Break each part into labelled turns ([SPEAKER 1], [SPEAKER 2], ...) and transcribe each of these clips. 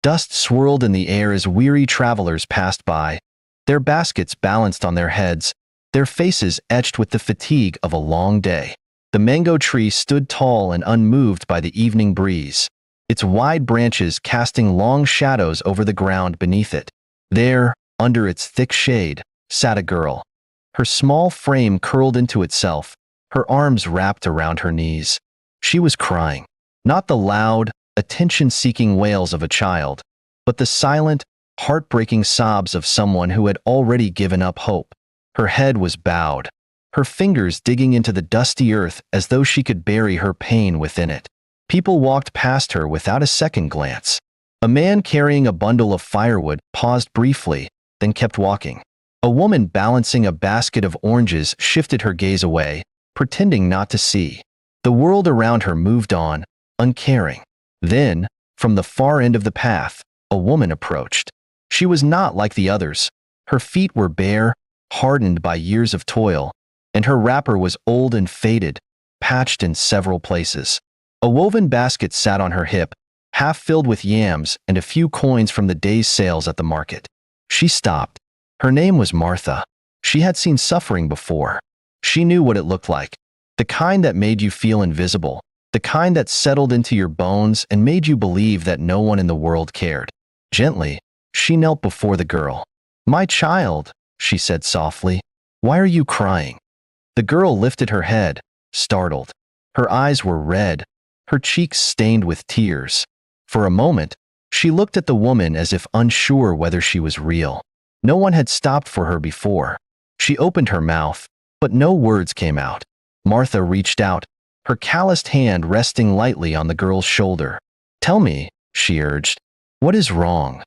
[SPEAKER 1] Dust swirled in the air as weary travelers passed by, their baskets balanced on their heads, their faces etched with the fatigue of a long day. The mango tree stood tall and unmoved by the evening breeze, its wide branches casting long shadows over the ground beneath it. There, under its thick shade, sat a girl. Her small frame curled into itself, her arms wrapped around her knees. She was crying, not the loud, attention-seeking wails of a child, but the silent, heartbreaking sobs of someone who had already given up hope. Her head was bowed, her fingers digging into the dusty earth as though she could bury her pain within it. People walked past her without a second glance. A man carrying a bundle of firewood paused briefly, then kept walking. A woman balancing a basket of oranges shifted her gaze away, pretending not to see. The world around her moved on, uncaring. Then, from the far end of the path, a woman approached. She was not like the others. Her feet were bare, hardened by years of toil, and her wrapper was old and faded, patched in several places. A woven basket sat on her hip, half filled with yams and a few coins from the day's sales at the market. She stopped. Her name was Martha. She had seen suffering before. She knew what it looked like. The kind that made you feel invisible. The kind that settled into your bones and made you believe that no one in the world cared. Gently, she knelt before the girl. "My child," she said softly, "why are you crying?" The girl lifted her head, startled. Her eyes were red, her cheeks stained with tears. For a moment, she looked at the woman as if unsure whether she was real. No one had stopped for her before. She opened her mouth, but no words came out. Martha reached out, her calloused hand resting lightly on the girl's shoulder. "Tell me," she urged, "what is wrong?"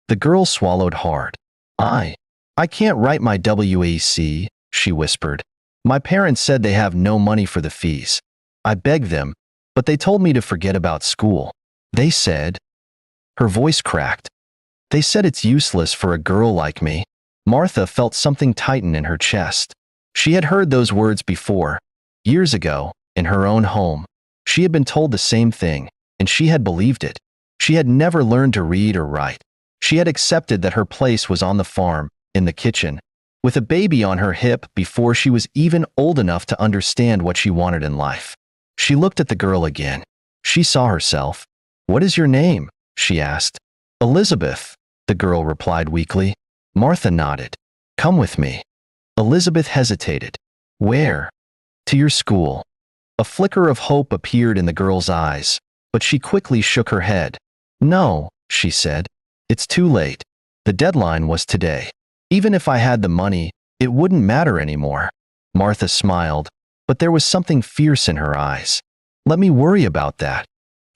[SPEAKER 1] The girl swallowed hard. I can't write my WAEC," she whispered. "My parents said they have no money for the fees. I begged them, but they told me to forget about school. They said—" Her voice cracked. "They said it's useless for a girl like me." Martha felt something tighten in her chest. She had heard those words before, years ago, in her own home. She had been told the same thing, and she had believed it. She had never learned to read or write. She had accepted that her place was on the farm, in the kitchen, with a baby on her hip before she was even old enough to understand what she wanted in life. She looked at the girl again. She saw herself. "What is your name?" she asked. "Elizabeth," the girl replied weakly. Martha nodded. "Come with me." Elizabeth hesitated. "Where?" "To your school." A flicker of hope appeared in the girl's eyes, but she quickly shook her head. "No," she said. "It's too late. The deadline was today. Even if I had the money, it wouldn't matter anymore." Martha smiled, but there was something fierce in her eyes. "Let me worry about that."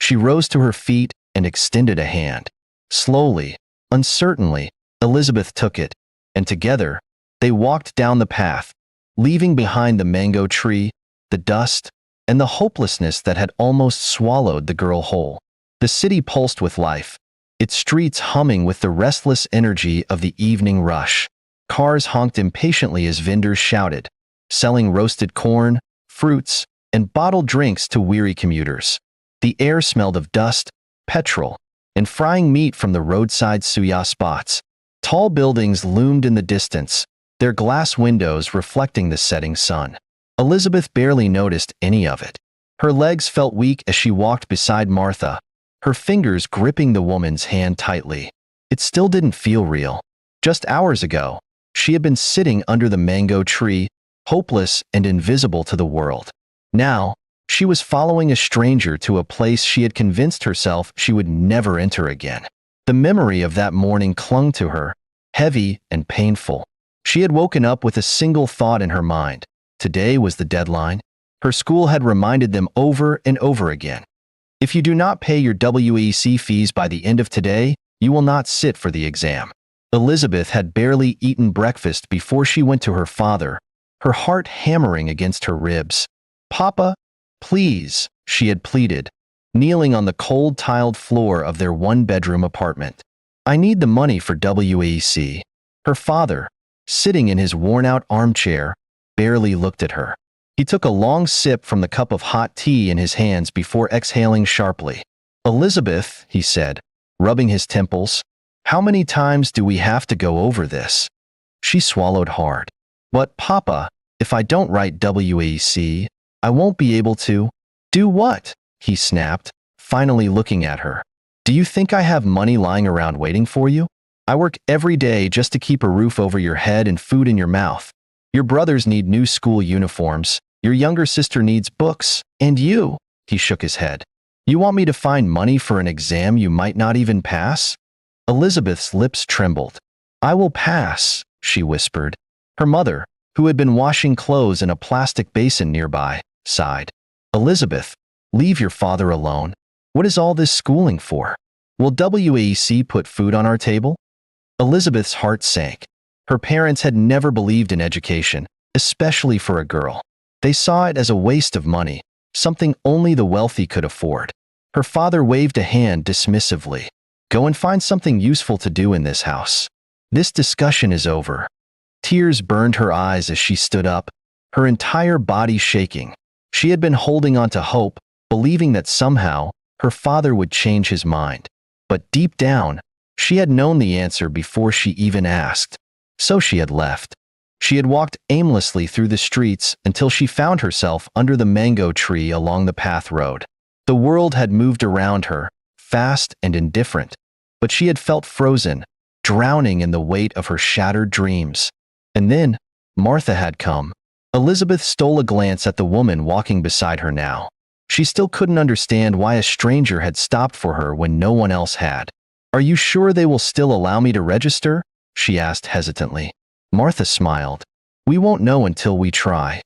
[SPEAKER 1] She rose to her feet and extended a hand. Slowly, uncertainly, Elizabeth took it, and together, they walked down the path, leaving behind the mango tree, the dust, and the hopelessness that had almost swallowed the girl whole. The city pulsed with life, its streets humming with the restless energy of the evening rush. Cars honked impatiently as vendors shouted, selling roasted corn, fruits, and bottled drinks to weary commuters. The air smelled of dust, petrol, and frying meat from the roadside suya spots. Tall buildings loomed in the distance, their glass windows reflecting the setting sun. Elizabeth barely noticed any of it. Her legs felt weak as she walked beside Martha, her fingers gripping the woman's hand tightly. It still didn't feel real. Just hours ago, she had been sitting under the mango tree, hopeless and invisible to the world. Now, she was following a stranger to a place she had convinced herself she would never enter again. The memory of that morning clung to her, heavy and painful. She had woken up with a single thought in her mind. Today was the deadline. Her school had reminded them over and over again. If you do not pay your WAEC fees by the end of today, you will not sit for the exam. Elizabeth had barely eaten breakfast before she went to her father, her heart hammering against her ribs. "Papa, please," she had pleaded, kneeling on the cold tiled floor of their one-bedroom apartment. "I need the money for WAEC." Her father, sitting in his worn-out armchair, barely looked at her. He took a long sip from the cup of hot tea in his hands before exhaling sharply. "Elizabeth," he said, rubbing his temples. How many times do we have to go over this? She swallowed hard. But, Papa, if I don't write WAEC, I won't be able to. Do what? He snapped, finally looking at her. Do you think I have money lying around waiting for you? I work every day just to keep a roof over your head and food in your mouth. Your brothers need new school uniforms, your younger sister needs books, and you, he shook his head. You want me to find money for an exam you might not even pass? Elizabeth's lips trembled. I will pass, she whispered. Her mother, who had been washing clothes in a plastic basin nearby, sighed. Elizabeth, leave your father alone. What is all this schooling for? Will WAEC put food on our table? Elizabeth's heart sank. Her parents had never believed in education, especially for a girl. They saw it as a waste of money, something only the wealthy could afford. Her father waved a hand dismissively. Go and find something useful to do in this house. This discussion is over. Tears burned her eyes as she stood up, her entire body shaking. She had been holding on to hope, believing that somehow her father would change his mind. But deep down, she had known the answer before she even asked. So she had left. She had walked aimlessly through the streets until she found herself under the mango tree along the path road. The world had moved around her, fast and indifferent, but she had felt frozen, drowning in the weight of her shattered dreams. And then, Martha had come. Elizabeth stole a glance at the woman walking beside her now. She still couldn't understand why a stranger had stopped for her when no one else had. Are you sure they will still allow me to register? She asked hesitantly. Martha smiled. We won't know until we try.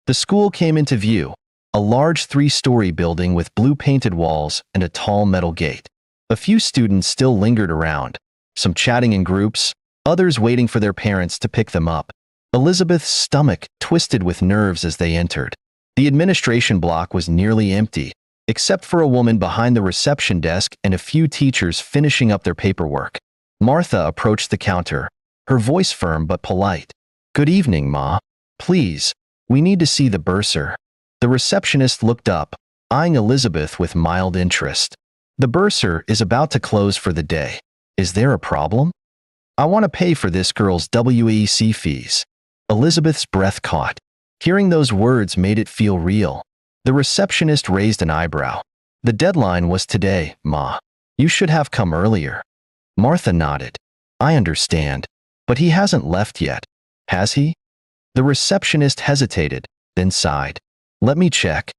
[SPEAKER 1] The school came into view, a large 3-story building with blue-painted walls and a tall metal gate. A few students still lingered around, some chatting in groups, others waiting for their parents to pick them up. Elizabeth's stomach twisted with nerves as they entered. The administration block was nearly empty, except for a woman behind the reception desk and a few teachers finishing up their paperwork. Martha approached the counter, her voice firm but polite. Good evening, Ma. Please, we need to see the bursar. The receptionist looked up, eyeing Elizabeth with mild interest. The bursar is about to close for the day. Is there a problem? I want to pay for this girl's WAEC fees. Elizabeth's breath caught. Hearing those words made it feel real. The receptionist raised an eyebrow. The deadline was today, Ma. You should have come earlier. Martha nodded. I understand, but he hasn't left yet, has he? The receptionist hesitated, then sighed. Let me check.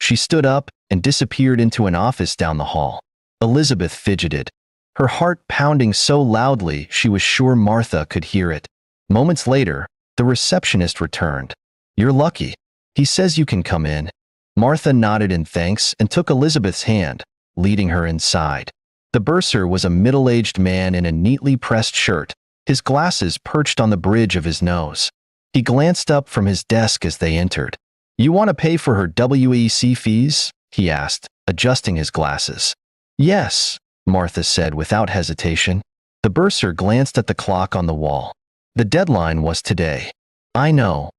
[SPEAKER 1] She stood up and disappeared into an office down the hall. Elizabeth fidgeted, her heart pounding so loudly she was sure Martha could hear it. Moments later, the receptionist returned. You're lucky. He says you can come in. Martha nodded in thanks and took Elizabeth's hand, leading her inside. The bursar was a middle-aged man in a neatly pressed shirt, his glasses perched on the bridge of his nose. He glanced up from his desk as they entered. You want to pay for her WAEC fees? He asked, adjusting his glasses. Yes, Martha said without hesitation. The bursar glanced at the clock on the wall. The deadline was today. I know.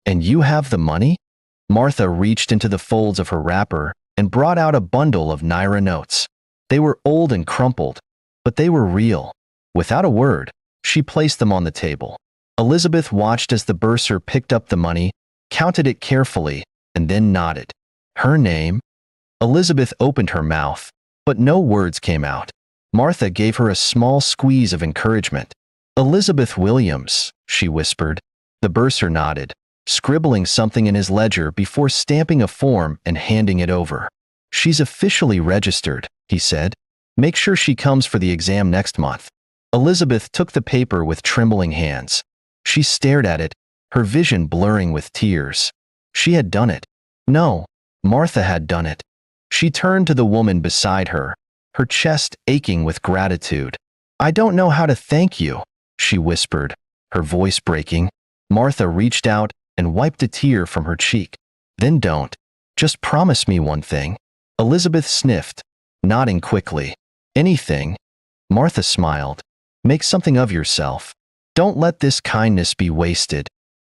[SPEAKER 1] And you have the money? Martha reached into the folds of her wrapper and brought out a bundle of Naira notes. They were old and crumpled, but they were real. Without a word, she placed them on the table. Elizabeth watched as the bursar picked up the money, counted it carefully, and then nodded. Her name? Elizabeth opened her mouth, but no words came out. Martha gave her a small squeeze of encouragement. Elizabeth Williams, she whispered. The bursar nodded, scribbling something in his ledger before stamping a form and handing it over. She's officially registered, he said. Make sure she comes for the exam next month. Elizabeth took the paper with trembling hands. She stared at it, her vision blurring with tears. She had done it. No, Martha had done it. She turned to the woman beside her, her chest aching with gratitude. I don't know how to thank you, she whispered, her voice breaking. Martha reached out and wiped a tear from her cheek. Then don't. Just promise me one thing. Elizabeth sniffed, nodding quickly. Anything. Martha smiled. Make something of yourself. Don't let this kindness be wasted.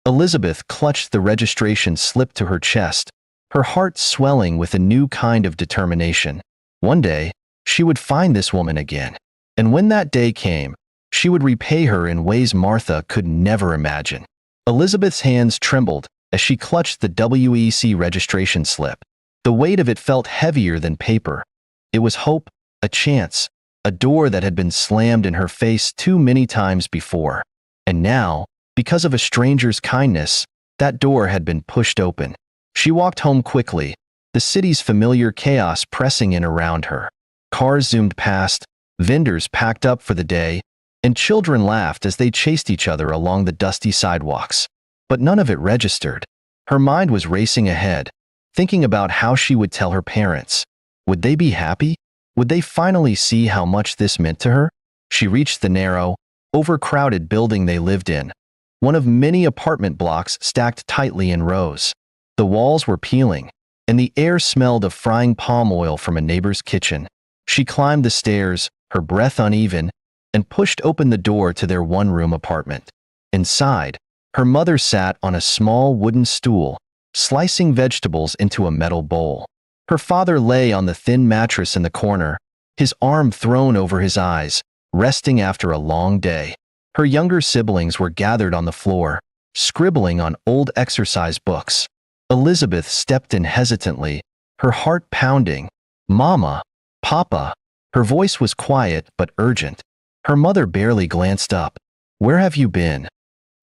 [SPEAKER 1] Elizabeth clutched the registration slip to her chest, her heart swelling with a new kind of determination. One day, She would find this woman again. And when that day came, she would repay her in ways Martha could never imagine. Elizabeth's hands trembled as she clutched the WEC registration slip. The weight of it felt heavier than paper. It was hope, a chance, a door that had been slammed in her face too many times before. And now, because of a stranger's kindness, that door had been pushed open. She walked home quickly, the city's familiar chaos pressing in around her. Cars zoomed past, vendors packed up for the day, and children laughed as they chased each other along the dusty sidewalks. But none of it registered. Her mind was racing ahead, thinking about how she would tell her parents. Would they be happy? Would they finally see how much this meant to her? She reached the narrow, overcrowded building they lived in, one of many apartment blocks stacked tightly in rows. The walls were peeling, and the air smelled of frying palm oil from a neighbor's kitchen. She climbed the stairs, her breath uneven, and pushed open the door to their one-room apartment. Inside, her mother sat on a small wooden stool, slicing vegetables into a metal bowl. Her father lay on the thin mattress in the corner, his arm thrown over his eyes, resting after a long day. Her younger siblings were gathered on the floor, scribbling on old exercise books. Elizabeth stepped in hesitantly, her heart pounding. "Mama, Papa." Her voice was quiet but urgent. Her mother barely glanced up. "Where have you been?"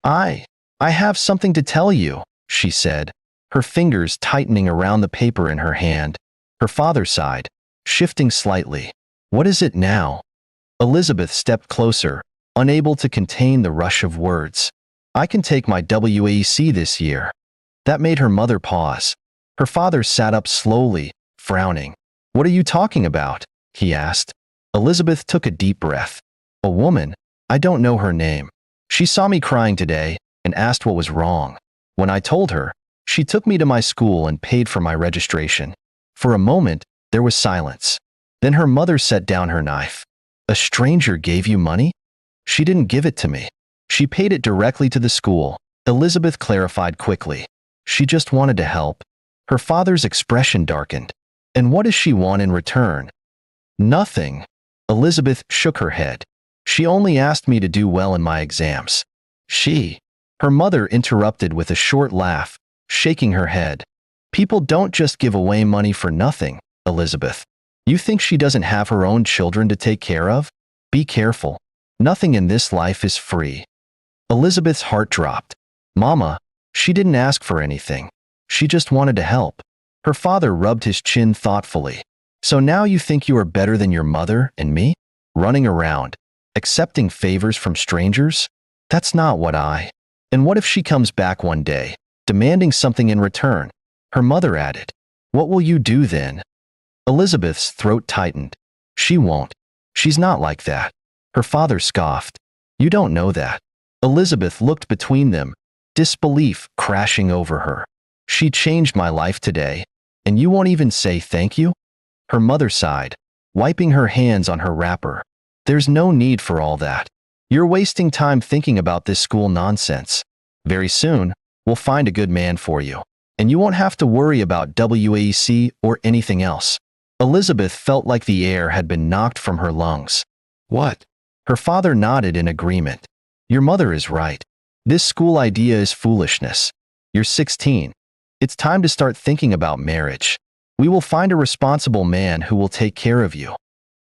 [SPEAKER 1] I have something to tell you," she said, her fingers tightening around the paper in her hand. Her father sighed, shifting slightly. "What is it now?" Elizabeth stepped closer, unable to contain the rush of words. "I can take my WAEC this year." That made her mother pause. Her father sat up slowly, frowning. "What are you talking about?" he asked. Elizabeth took a deep breath. "A woman, I don't know her name. She saw me crying today and asked what was wrong. When I told her, she took me to my school and paid for my registration." For a moment, there was silence. Then her mother set down her knife. "A stranger gave you money?" "She didn't give it to me. She paid it directly to the school," Elizabeth clarified quickly. "She just wanted to help." Her father's expression darkened. "And what does she want in return?" "Nothing." Elizabeth shook her head. "She only asked me to do well in my exams." Her mother interrupted with a short laugh, shaking her head. "People don't just give away money for nothing, Elizabeth. You think she doesn't have her own children to take care of? Be careful. Nothing in this life is free." Elizabeth's heart dropped. "Mama, she didn't ask for anything. She just wanted to help." Her father rubbed his chin thoughtfully. "So now you think you are better than your mother and me? Running around, accepting favors from strangers? That's not what I—" "And what if she comes back one day, demanding something in return?" her mother added. "What will you do then?" Elizabeth's throat tightened. "She won't. She's not like that." Her father scoffed. "You don't know that." Elizabeth looked between them, disbelief crashing over her. "She changed my life today, and you won't even say thank you?" Her mother sighed, wiping her hands on her wrapper. "There's no need for all that. You're wasting time thinking about this school nonsense. Very soon, we'll find a good man for you, and you won't have to worry about WAEC or anything else." Elizabeth felt like the air had been knocked from her lungs. "What?" Her father nodded in agreement. "Your mother is right. This school idea is foolishness. You're 16. It's time to start thinking about marriage. We will find a responsible man who will take care of you."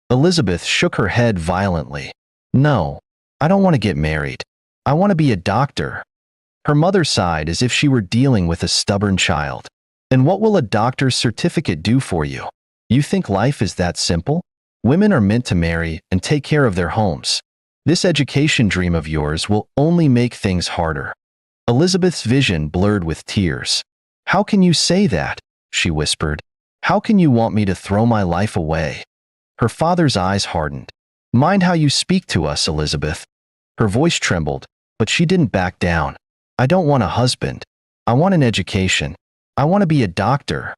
[SPEAKER 1] Elizabeth shook her head violently. "No, I don't want to get married. I want to be a doctor." Her mother sighed as if she were dealing with a stubborn child. "And what will a doctor's certificate do for you? You think life is that simple? Women are meant to marry and take care of their homes. This education dream of yours will only make things harder." Elizabeth's vision blurred with tears. "How can you say that?" she whispered. "How can you want me to throw my life away?" Her father's eyes hardened. "Mind how you speak to us, Elizabeth." Her voice trembled, but she didn't back down. "I don't want a husband. I want an education. I want to be a doctor."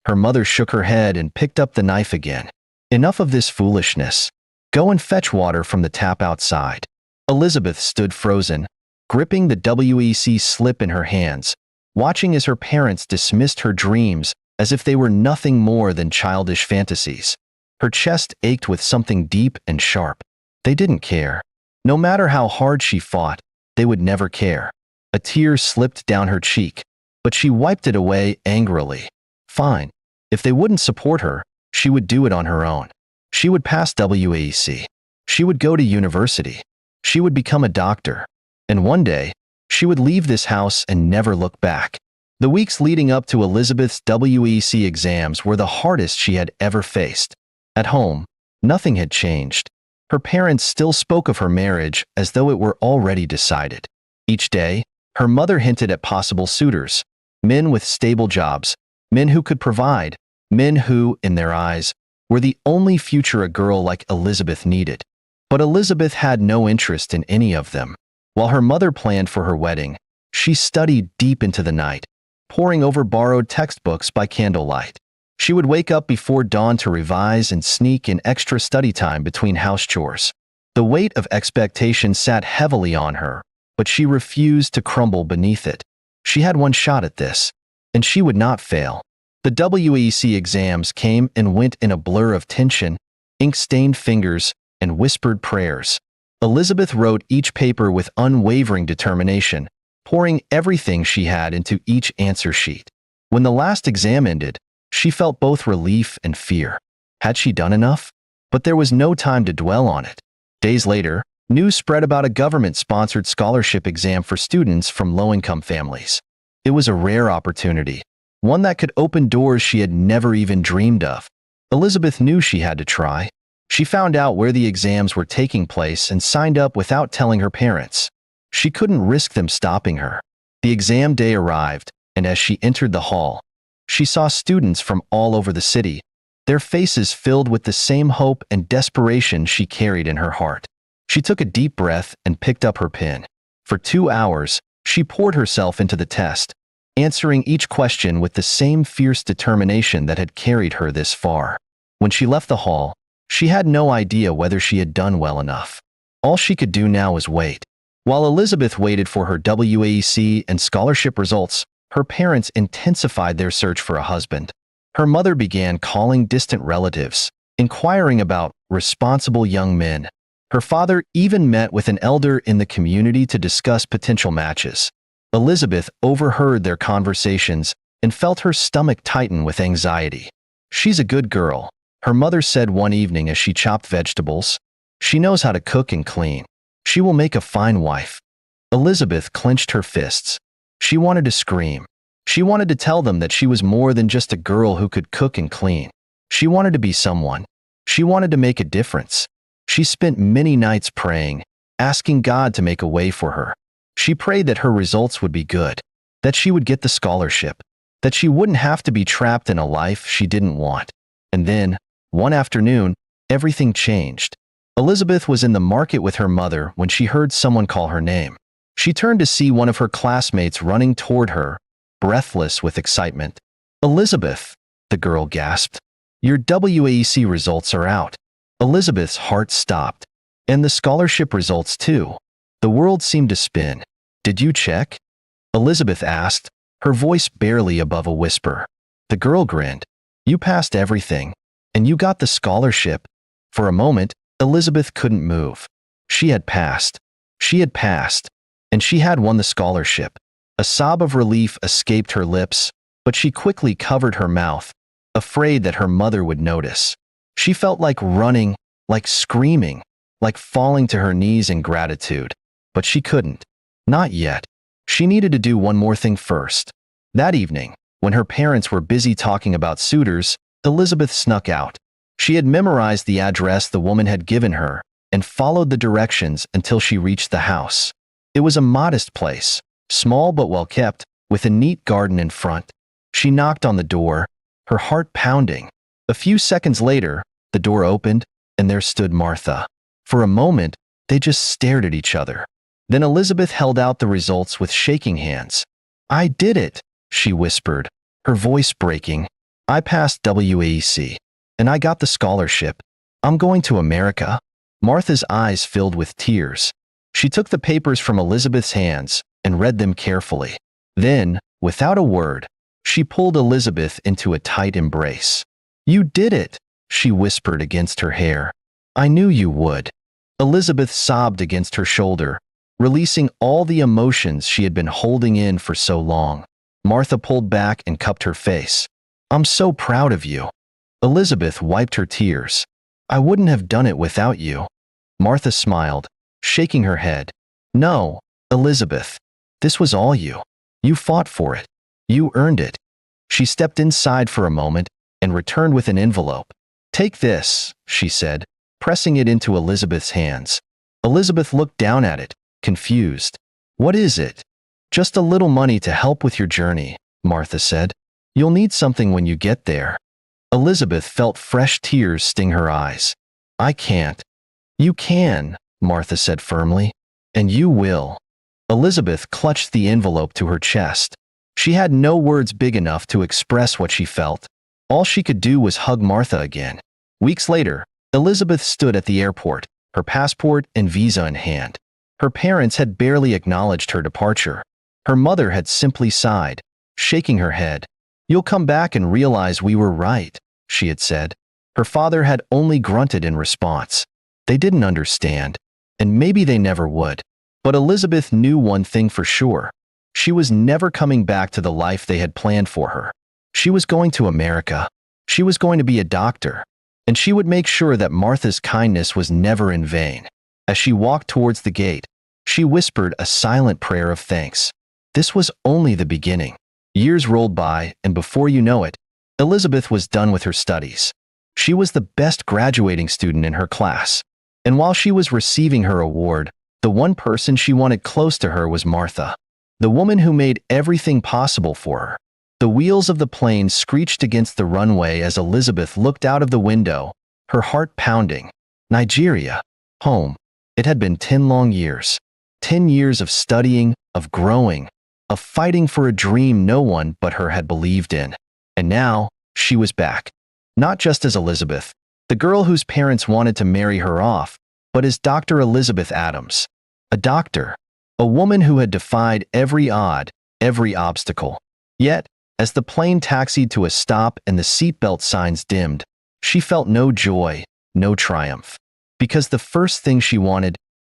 [SPEAKER 1] Her mother shook her head and picked up the knife again. "Enough of this foolishness. Go and fetch water from the tap outside." Elizabeth stood frozen, gripping the WEC slip in her hands, watching as her parents dismissed her dreams as if they were nothing more than childish fantasies. Her chest ached with something deep and sharp. They didn't care. No matter how hard she fought, they would never care. A tear slipped down her cheek, but she wiped it away angrily. Fine. If they wouldn't support her, she would do it on her own. She would pass WAEC. She would go to university. She would become a doctor. And one day, she would leave this house and never look back. The weeks leading up to Elizabeth's WAEC exams were the hardest she had ever faced. At home, nothing had changed. Her parents still spoke of her marriage as though it were already decided. Each day, her mother hinted at possible suitors, men with stable jobs, men who could provide, men who, in their eyes, were the only future a girl like Elizabeth needed. But Elizabeth had no interest in any of them. While her mother planned for her wedding, she studied deep into the night, poring over borrowed textbooks by candlelight. She would wake up before dawn to revise and sneak in extra study time between house chores. The weight of expectation sat heavily on her, but she refused to crumble beneath it. She had one shot at this, and she would not fail. The WAEC exams came and went in a blur of tension, ink-stained fingers, and whispered prayers. Elizabeth wrote each paper with unwavering determination, pouring everything she had into each answer sheet. When the last exam ended, she felt both relief and fear. Had she done enough? But there was no time to dwell on it. Days later, news spread about a government-sponsored scholarship exam for students from low-income families. It was a rare opportunity, one that could open doors she had never even dreamed of. Elizabeth knew she had to try. She found out where the exams were taking place and signed up without telling her parents. She couldn't risk them stopping her. The exam day arrived, and as she entered the hall, she saw students from all over the city, their faces filled with the same hope and desperation she carried in her heart. She took a deep breath and picked up her pen. For 2 hours, she poured herself into the test, answering each question with the same fierce determination that had carried her this far. When she left the hall, she had no idea whether she had done well enough. All she could do now was wait. While Elizabeth waited for her WAEC and scholarship results, her parents intensified their search for a husband. Her mother began calling distant relatives, inquiring about responsible young men. Her father even met with an elder in the community to discuss potential matches. Elizabeth overheard their conversations and felt her stomach tighten with anxiety. "She's a good girl," her mother said one evening as she chopped vegetables. "She knows how to cook and clean. She will make a fine wife." Elizabeth clenched her fists. She wanted to scream. She wanted to tell them that she was more than just a girl who could cook and clean. She wanted to be someone. She wanted to make a difference. She spent many nights praying, asking God to make a way for her. She prayed that her results would be good, that she would get the scholarship, that she wouldn't have to be trapped in a life she didn't want. And then, one afternoon, everything changed. Elizabeth was in the market with her mother when she heard someone call her name. She turned to see one of her classmates running toward her, breathless with excitement. "Elizabeth," the girl gasped, "your WAEC results are out." Elizabeth's heart stopped. "And the scholarship results too." The world seemed to spin. "Did you check?" Elizabeth asked, her voice barely above a whisper. The girl grinned. "You passed everything, and you got the scholarship." For a moment, Elizabeth couldn't move. She had passed. She had passed. And she had won the scholarship. A sob of relief escaped her lips, but she quickly covered her mouth, afraid that her mother would notice. She felt like running, like screaming, like falling to her knees in gratitude. But she couldn't. Not yet. She needed to do one more thing first. That evening, when her parents were busy talking about suitors, Elizabeth snuck out. She had memorized the address the woman had given her and followed the directions until she reached the house. It was a modest place, small but well kept, with a neat garden in front. She knocked on the door, her heart pounding. A few seconds later, the door opened, and there stood Martha. For a moment, they just stared at each other. Then Elizabeth held out the results with shaking hands. "I did it," she whispered, her voice breaking. "I passed WAEC, and I got the scholarship. I'm going to America." Martha's eyes filled with tears. She took the papers from Elizabeth's hands and read them carefully. Then, without a word, she pulled Elizabeth into a tight embrace. "You did it," she whispered against her hair. "I knew you would." Elizabeth sobbed against her shoulder, releasing all the emotions she had been holding in for so long. Martha pulled back and cupped her face. "I'm so proud of you." Elizabeth wiped her tears. "I wouldn't have done it without you." Martha smiled, shaking her head. "No, Elizabeth. This was all you. You fought for it. You earned it." She stepped inside for a moment and returned with an envelope. "Take this," she said, pressing it into Elizabeth's hands. Elizabeth looked down at it, confused. "What is it?" "Just a little money to help with your journey," Martha said. "You'll need something when you get there." Elizabeth felt fresh tears sting her eyes. "I can't." "You can," Martha said firmly. "And you will." Elizabeth clutched the envelope to her chest. She had no words big enough to express what she felt. All she could do was hug Martha again. Weeks later, Elizabeth stood at the airport, her passport and visa in hand. Her parents had barely acknowledged her departure. Her mother had simply sighed, shaking her head. "You'll come back and realize we were right," she had said. Her father had only grunted in response. They didn't understand, and maybe they never would. But Elizabeth knew one thing for sure. She was never coming back to the life they had planned for her. She was going to America. She was going to be a doctor. And she would make sure that Martha's kindness was never in vain. As she walked towards the gate, she whispered a silent prayer of thanks. This was only the beginning. Years rolled by, and before you know it, Elizabeth was done with her studies. She was the best graduating student in her class. And while she was receiving her award, the one person she wanted close to her was Martha, the woman who made everything possible for her. The wheels of the plane screeched against the runway as Elizabeth looked out of the window, her heart pounding. Nigeria, home. It had been 10 long years. 10 years of studying, of growing, of fighting for a dream no one but her had believed in. And now, she was back. Not just as Elizabeth, the girl whose parents wanted to marry her off, but as Dr. Elizabeth Adams. A doctor. A woman who had defied every odd, every obstacle. Yet, as the plane taxied to a stop and the seatbelt signs dimmed, she felt no joy, no triumph. Because the first thing she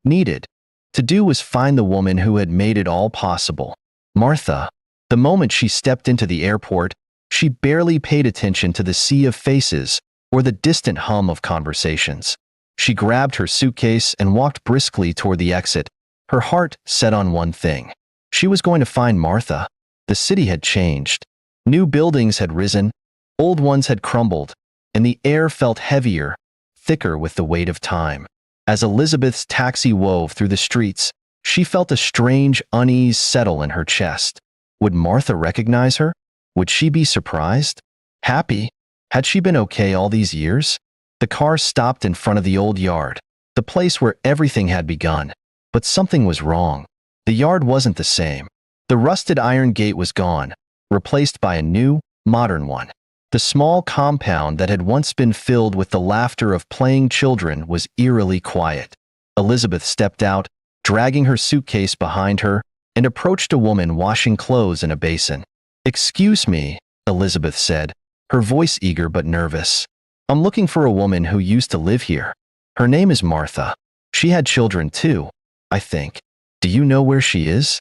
[SPEAKER 1] needed to do was find the woman who had made it all possible. Martha. The moment she stepped into the airport, she barely paid attention to the sea of faces or the distant hum of conversations. She grabbed her suitcase and walked briskly toward the exit, her heart set on one thing. She was going to find Martha. The city had changed. New buildings had risen, old ones had crumbled, and the air felt heavier, thicker with the weight of time. As Elizabeth's taxi wove through the streets, she felt a strange unease settle in her chest. Would Martha recognize her? Would she be surprised? Happy? Had she been okay all these years? The car stopped in front of the old yard, the place where everything had begun. But something was wrong. The yard wasn't the same. The rusted iron gate was gone, replaced by a new, modern one. The small compound that had once been filled with the laughter of playing children was eerily quiet. Elizabeth stepped out, dragging her suitcase behind her, and approached a woman washing clothes in a basin. "Excuse me," Elizabeth said, her voice eager but nervous. "I'm looking for a woman who used to live here. Her name is Martha. She had children too, I think. Do you know where she is?"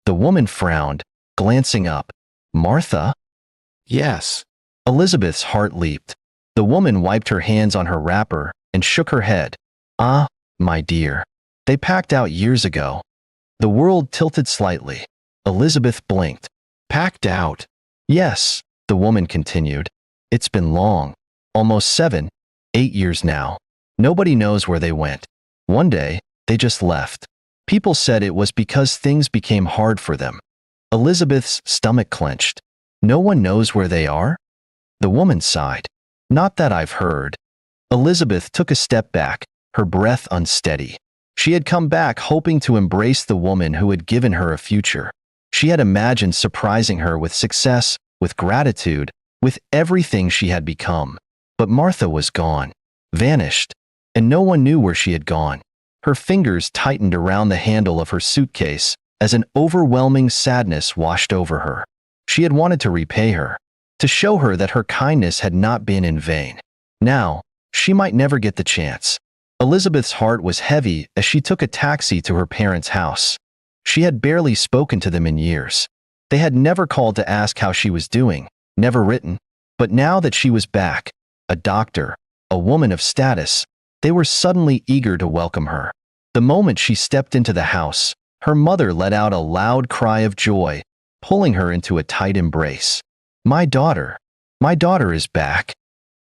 [SPEAKER 1] The woman frowned, glancing up. "Martha?" "Yes." Elizabeth's heart leaped. The woman wiped her hands on her wrapper and shook her head. "Ah, my dear. They packed out years ago." The world tilted slightly. Elizabeth blinked. "Packed out?" "Yes," the woman continued. "It's been long. Almost 7, 8 years now. Nobody knows where they went. One day, they just left. People said it was because things became hard for them." Elizabeth's stomach clenched. "No one knows where they are?" The woman sighed. "Not that I've heard." Elizabeth took a step back, her breath unsteady. She had come back hoping to embrace the woman who had given her a future. She had imagined surprising her with success, with gratitude, with everything she had become. But Martha was gone, vanished, and no one knew where she had gone. Her fingers tightened around the handle of her suitcase as an overwhelming sadness washed over her. She had wanted to repay her, to show her that her kindness had not been in vain. Now, She might never get the chance. Elizabeth's heart was heavy as she took a taxi to her parents' house. She had barely spoken to them in years. They had never called to ask how she was doing, never written. But now that she was back, a doctor, a woman of status, they were suddenly eager to welcome her. The moment she stepped into the house, her mother let out a loud cry of joy, pulling her into a tight embrace. My daughter is back."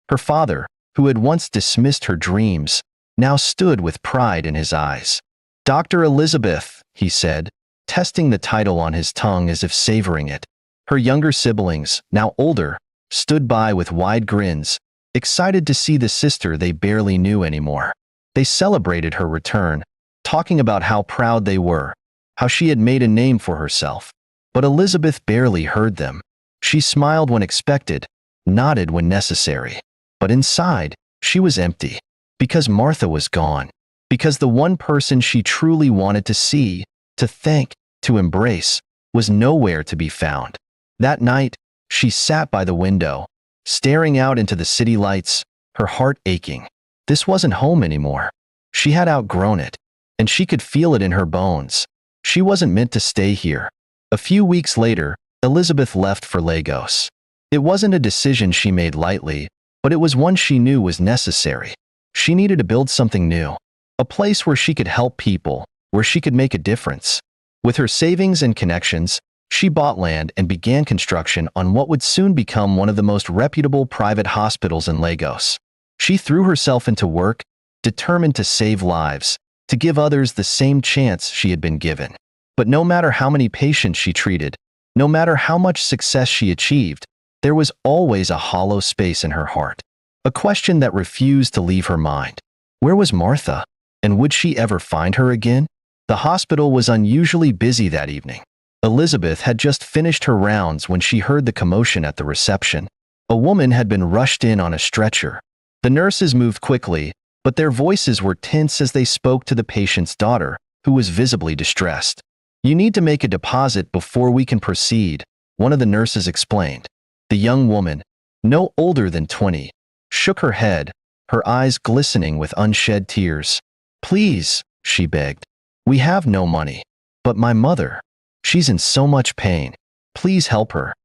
[SPEAKER 1] Her father, who had once dismissed her dreams, now stood with pride in his eyes. "Dr. Elizabeth," he said, testing the title on his tongue as if savoring it. Her younger siblings, now older, stood by with wide grins, excited to see the sister they barely knew anymore. They celebrated her return, talking about how proud they were, how she had made a name for herself. But Elizabeth barely heard them. She smiled when expected, nodded when necessary. But inside, she was empty. Because Martha was gone. Because the one person she truly wanted to see, to thank, to embrace, was nowhere to be found. That night, she sat by the window, staring out into the city lights, her heart aching. This wasn't home anymore. She had outgrown it, and she could feel it in her bones. She wasn't meant to stay here. A few weeks later, Elizabeth left for Lagos. It wasn't a decision she made lightly, but it was one she knew was necessary. She needed to build something new, a place where she could help people, where she could make a difference. With her savings and connections, she bought land and began construction on what would soon become one of the most reputable private hospitals in Lagos. She threw herself into work, determined to save lives, to give others the same chance she had been given. But no matter how many patients she treated, no matter how much success she achieved, there was always a hollow space in her heart. A question that refused to leave her mind. Where was Martha? And would she ever find her again? The hospital was unusually busy that evening. Elizabeth had just finished her rounds when she heard the commotion at the reception. A woman had been rushed in on a stretcher. The nurses moved quickly, but their voices were tense as they spoke to the patient's daughter, who was visibly distressed. "You need to make a deposit before we can proceed," one of the nurses explained. The young woman, no older than 20, shook her head, her eyes glistening with unshed tears. "Please," she begged. "We have no money. But my mother, she's in so much pain. Please help her."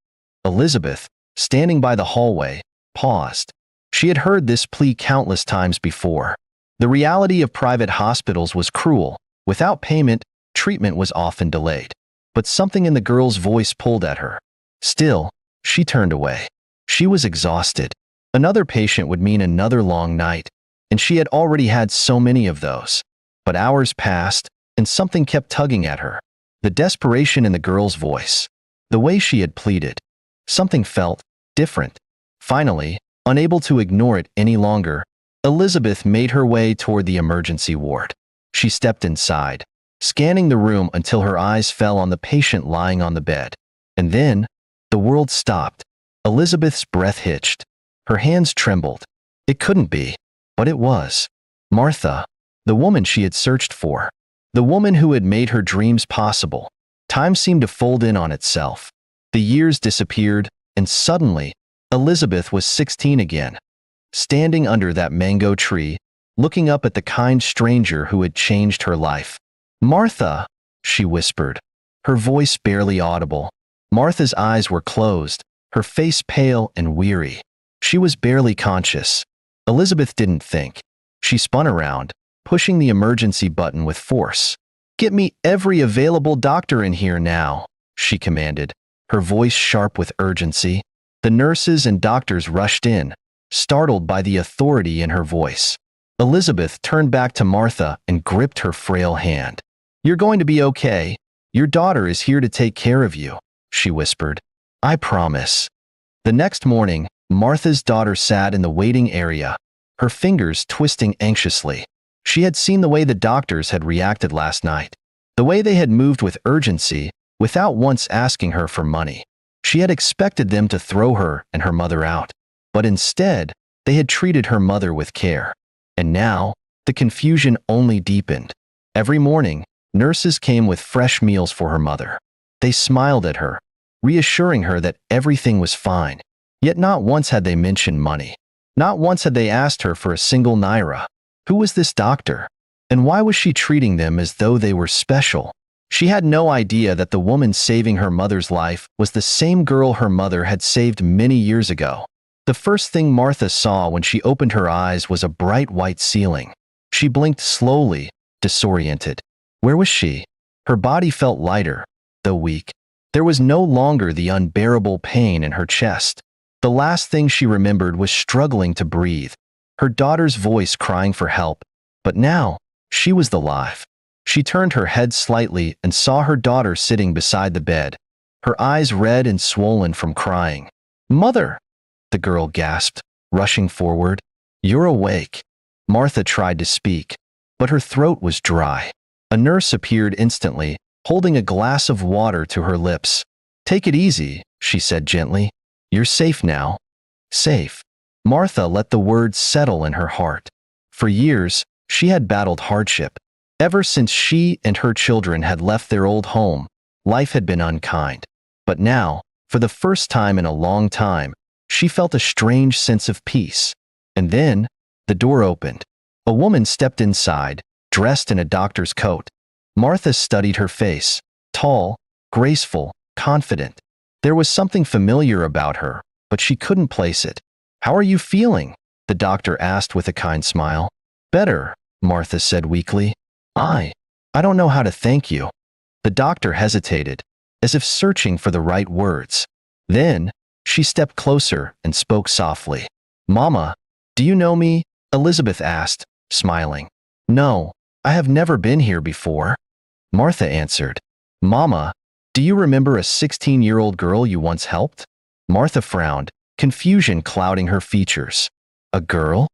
[SPEAKER 1] Elizabeth, standing by the hallway, paused. She had heard this plea countless times before. The reality of private hospitals was cruel. Without payment, treatment was often delayed. But something in the girl's voice pulled at her. Still, she turned away. She was exhausted. Another patient would mean another long night, and she had already had so many of those. But hours passed, and something kept tugging at her. The desperation in the girl's voice. The way she had pleaded. Something felt different. Finally, unable to ignore it any longer, Elizabeth made her way toward the emergency ward. She stepped inside, scanning the room until her eyes fell on the patient lying on the bed. And then, the world stopped. Elizabeth's breath hitched. Her hands trembled. It couldn't be, but it was. Martha, the woman she had searched for. The woman who had made her dreams possible. Time seemed to fold in on itself. The years disappeared, and suddenly, Elizabeth was 16 again. Standing under that mango tree, looking up at the kind stranger who had changed her life. "Martha," she whispered, her voice barely audible. Martha's eyes were closed, her face pale and weary. She was barely conscious. Elizabeth didn't think. She spun around, pushing the emergency button with force. "Get me every available doctor in here now," she commanded, her voice sharp with urgency. The nurses and doctors rushed in, startled by the authority in her voice. Elizabeth turned back to Martha and gripped her frail hand. "You're going to be okay. Your daughter is here to take care of you," she whispered. "I promise." The next morning, Martha's daughter sat in the waiting area, her fingers twisting anxiously. She had seen the way the doctors had reacted last night, the way they had moved with urgency, without once asking her for money. She had expected them to throw her and her mother out, but instead, they had treated her mother with care. And now, the confusion only deepened. Every morning, nurses came with fresh meals for her mother. They smiled at her, reassuring her that everything was fine, yet not once had they mentioned money. Not once had they asked her for a single naira. Who was this doctor? And why was she treating them as though they were special? She had no idea that the woman saving her mother's life was the same girl her mother had saved many years ago. The first thing Martha saw when she opened her eyes was a bright white ceiling. She blinked slowly, disoriented. Where was she? Her body felt lighter, though weak. There was no longer the unbearable pain in her chest. The last thing she remembered was struggling to breathe, her daughter's voice crying for help. But now, she was alive. She turned her head slightly and saw her daughter sitting beside the bed, her eyes red and swollen from crying. "Mother!" the girl gasped, rushing forward. "You're awake." Martha tried to speak, but her throat was dry. A nurse appeared instantly, holding a glass of water to her lips. "Take it easy," she said gently. "You're safe now." Safe. Martha let the words settle in her heart. For years, she had battled hardship. Ever since she and her children had left their old home, life had been unkind. But now, for the first time in a long time, she felt a strange sense of peace. And then, the door opened. A woman stepped inside, dressed in a doctor's coat. Martha studied her face, tall, graceful, confident. There was something familiar about her, but she couldn't place it. "How are you feeling?" the doctor asked with a kind smile. "Better," Martha said weakly. I don't know how to thank you." The doctor hesitated, as if searching for the right words. Then, she stepped closer and spoke softly. "Mama, do you know me?" Elizabeth asked, smiling. "No, I have never been here before." Martha answered. "Mama, do you remember a 16-year-old girl you once helped?" Martha frowned, confusion clouding her features. "A girl?"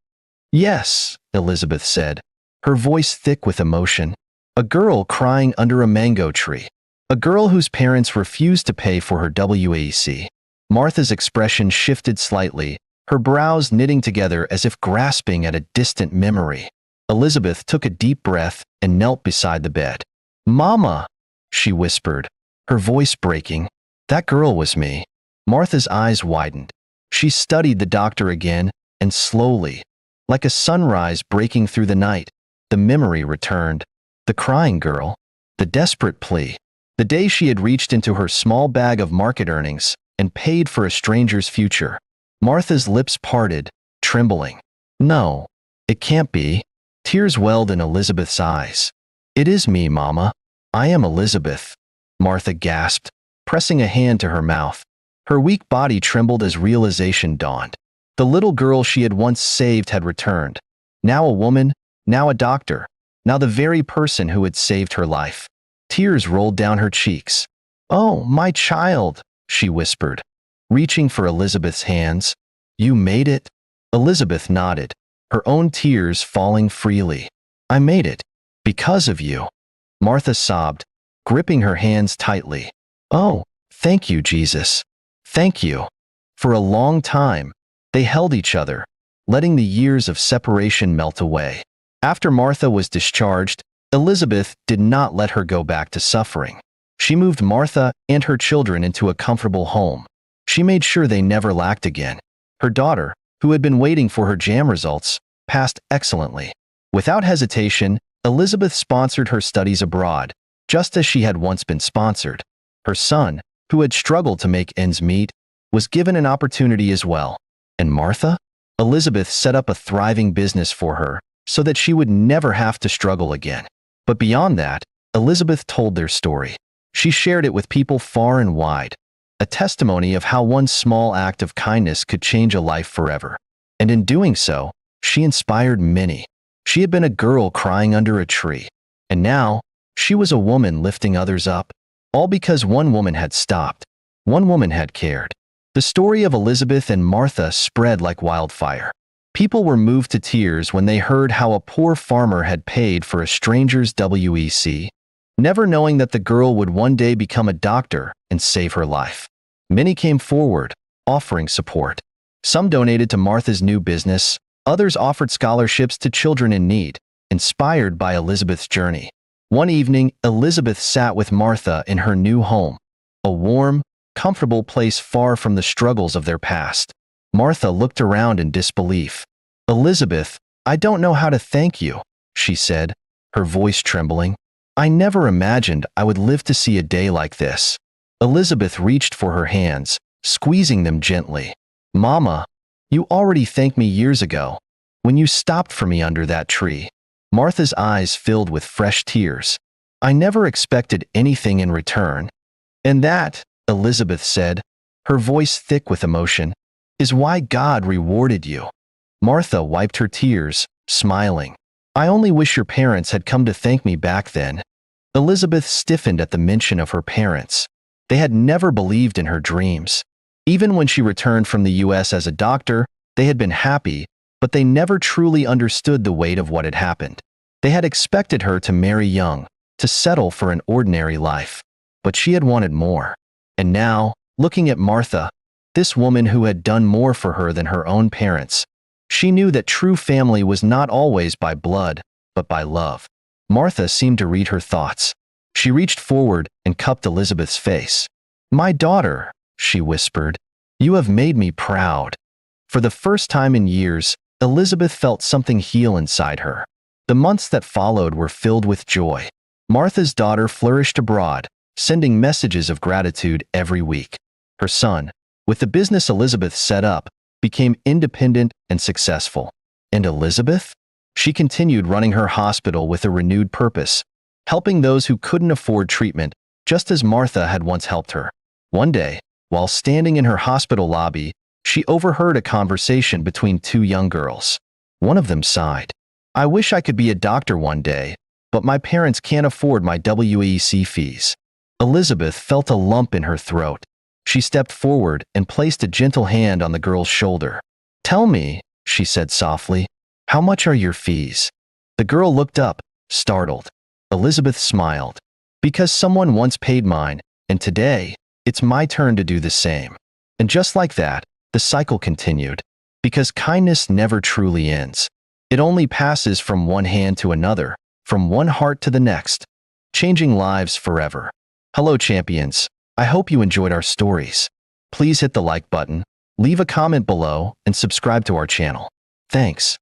[SPEAKER 1] "Yes," Elizabeth said, her voice thick with emotion. "A girl crying under a mango tree. A girl whose parents refused to pay for her WAEC." Martha's expression shifted slightly, her brows knitting together as if grasping at a distant memory. Elizabeth took a deep breath and knelt beside the bed. "Mama," she whispered, her voice breaking. "That girl was me." Martha's eyes widened. She studied the doctor again, and slowly, like a sunrise breaking through the night, the memory returned. The crying girl, the desperate plea, the day she had reached into her small bag of market earnings and paid for a stranger's future. Martha's lips parted, trembling. "No, it can't be." Tears welled in Elizabeth's eyes. "It is me, Mama. I am Elizabeth," Martha gasped, pressing a hand to her mouth. Her weak body trembled as realization dawned. The little girl she had once saved had returned. Now a woman, now a doctor, now the very person who had saved her life. Tears rolled down her cheeks. "Oh, my child," she whispered, reaching for Elizabeth's hands. "You made it?" Elizabeth nodded, her own tears falling freely. "I made it. Because of you." Martha sobbed, gripping her hands tightly. "Oh, thank you, Jesus. Thank you." For a long time, they held each other, letting the years of separation melt away. After Martha was discharged, Elizabeth did not let her go back to suffering. She moved Martha and her children into a comfortable home. She made sure they never lacked again. Her daughter, who had been waiting for her JAM results, passed excellently. Without hesitation, Elizabeth sponsored her studies abroad, just as she had once been sponsored. Her son, who had struggled to make ends meet, was given an opportunity as well. And Martha? Elizabeth set up a thriving business for her, so that she would never have to struggle again. But beyond that, Elizabeth told their story. She shared it with people far and wide, a testimony of how one small act of kindness could change a life forever. And in doing so, she inspired many. She had been a girl crying under a tree, and now she was a woman lifting others up, all because one woman had stopped, one woman had cared. The story of Elizabeth and Martha spread like wildfire. People were moved to tears when they heard how a poor farmer had paid for a stranger's WEC, never knowing that the girl would one day become a doctor and save her life. Many came forward, offering support. Some donated to Martha's new business, others offered scholarships to children in need, inspired by Elizabeth's journey. One evening, Elizabeth sat with Martha in her new home, a warm, comfortable place far from the struggles of their past. Martha looked around in disbelief. "Elizabeth, I don't know how to thank you," she said, her voice trembling. "I never imagined I would live to see a day like this." Elizabeth reached for her hands, squeezing them gently. "Mama, you already thanked me years ago, when you stopped for me under that tree." Martha's eyes filled with fresh tears. "I never expected anything in return." "And that," Elizabeth said, her voice thick with emotion, "is why God rewarded you." Martha wiped her tears, smiling. "I only wish your parents had come to thank me back then." Elizabeth stiffened at the mention of her parents. They had never believed in her dreams. Even when she returned from the US as a doctor, they had been happy, but they never truly understood the weight of what had happened. They had expected her to marry young, to settle for an ordinary life. But she had wanted more. And now, looking at Martha, this woman who had done more for her than her own parents, she knew that true family was not always by blood, but by love. Martha seemed to read her thoughts. She reached forward and cupped Elizabeth's face. "My daughter," she whispered, "you have made me proud." For the first time in years, Elizabeth felt something heal inside her. The months that followed were filled with joy. Martha's daughter flourished abroad, sending messages of gratitude every week. Her son, with the business Elizabeth set up, became independent and successful. And Elizabeth? She continued running her hospital with a renewed purpose, helping those who couldn't afford treatment, just as Martha had once helped her. One day, while standing in her hospital lobby, she overheard a conversation between two young girls. One of them sighed. "I wish I could be a doctor one day, but my parents can't afford my WAEC fees." Elizabeth felt a lump in her throat. She stepped forward and placed a gentle hand on the girl's shoulder. "Tell me," she said softly, "how much are your fees?" The girl looked up, startled. Elizabeth smiled. "Because someone once paid mine, and today, it's my turn to do the same." And just like that, the cycle continued. Because kindness never truly ends. It only passes from one hand to another, from one heart to the next, changing lives forever. Hello, champions. I hope you enjoyed our stories. Please hit the like button, leave a comment below, and subscribe to our channel. Thanks.